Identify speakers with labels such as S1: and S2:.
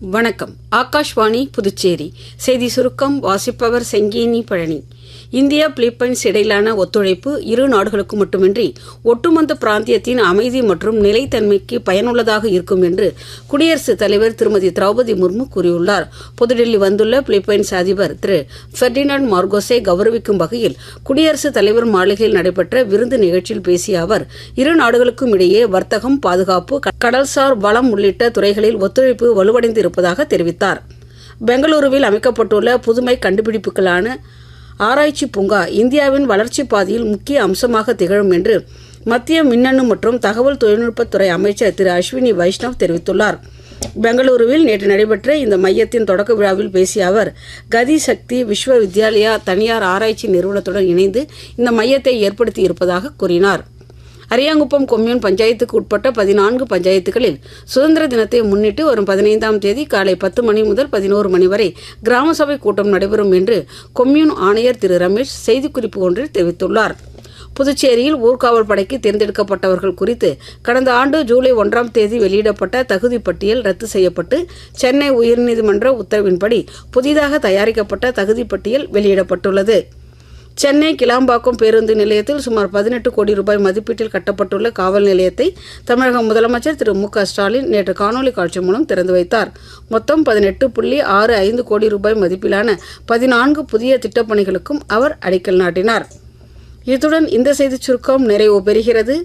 S1: வணக்கம். ஆகாஷ்வாணி புதுச்சேரி செய்தி சுருக்கம் வாசிப்பவர் செங்கேனி பழனி. இந்தியா பிலிப்பைன்ஸ் இடையிலான ஒத்துழைப்பு இரு நாடுகளுக்கு மட்டுமின்றி ஒட்டுமொத்த பிராந்தியத்தின் அமைதி மற்றும் நிலைத்தன்மைக்கு பயனுள்ளதாக இருக்கும் என்று குடியரசுத் தலைவர் திருமதி திரௌபதி முர்மு கூறியுள்ளார். புதுடில்லி வந்துள்ள பிலிப்பைன்ஸ் அதிபர் திரு ஃபெர்டினாண்ட் மார்கோஸை கௌரவிக்கும் வகையில் குடியரசுத் தலைவர் மாளிகையில் நடைபெற்ற விருந்து நிகழ்ச்சியில் பேசிய அவர், இரு நாடுகளுக்கும் இடையே வர்த்தகம், பாதுகாப்பு, கடல்சார் வளம் உள்ளிட்ட துறைகளில் ஒத்துழைப்பு வலுவடைந்து இருப்பதாக தெரிவித்தார். பெங்களூருவில் அமைக்கப்பட்டுள்ள புதுமை கண்டுபிடிப்புகளான ஆராய்ச்சி பூங்கா இந்தியாவின் வளர்ச்சி பாதையில் முக்கிய அம்சமாக திகழும் என்று மத்திய மின்னணு மற்றும் தகவல் தொழில்நுட்பத்துறை அமைச்சர் திரு அஸ்வினி வைஷ்ணவ் தெரிவித்துள்ளார். பெங்களூருவில் நேற்று நடைபெற்ற இந்த மையத்தின் தொடக்க விழாவில் பேசிய அவர், கதி சக்தி விஸ்வ வித்யாலயா தனியார் ஆராய்ச்சி நிறுவனத்துடன் இணைந்து இந்த மையத்தை ஏற்படுத்தி இருப்பதாக கூறினார். அரியாங்குப்பம் கொம்யூன் பஞ்சாயத்துக்கு உட்பட்ட 14 பஞ்சாயத்துகளில் சுதந்திர தினத்தை முன்னிட்டு வரும் 15ஆம் தேதி காலை 10 மணி முதல் 11 மணி வரை கிராம சபை கூட்டம் நடைபெறும் என்று கொம்யூன் ஆணையர் திரு ரமேஷ் செய்திக்குறிப்பு ஒன்றில் தெரிவித்துள்ளார். புதுச்சேரியில் ஊர்காவல் படைக்கு தேர்ந்தெடுக்கப்பட்டவர்கள் குறித்து கடந்த ஆண்டு ஜூலை 1ஆம் தேதி வெளியிடப்பட்ட தகுதி பட்டியல் ரத்து செய்யப்பட்டு சென்னை உயர்நீதிமன்ற உத்தரவின்படி புதிதாக தயாரிக்கப்பட்ட தகுதி பட்டியல் வெளியிடப்பட்டுள்ளது. சென்னை கிளாம்பாக்கம் பேருந்து நிலையத்தில் சுமார் 18 கோடி ரூபாய் மதிப்பீட்டில் கட்டப்பட்டுள்ள காவல் நிலையத்தை தமிழக முதலமைச்சர் திரு மு.க. ஸ்டாலின் நேற்று காணொலி காட்சி மூலம் திறந்து வைத்தார். மொத்தம் 18.65 கோடி ரூபாய் மதிப்பிலான 14 புதிய திட்டப்பணிகளுக்கும் அவர் அடிக்கல் நாட்டினார். இத்துடன் இந்த செய்திச் சுருக்கம் நிறைவு பெறுகிறது.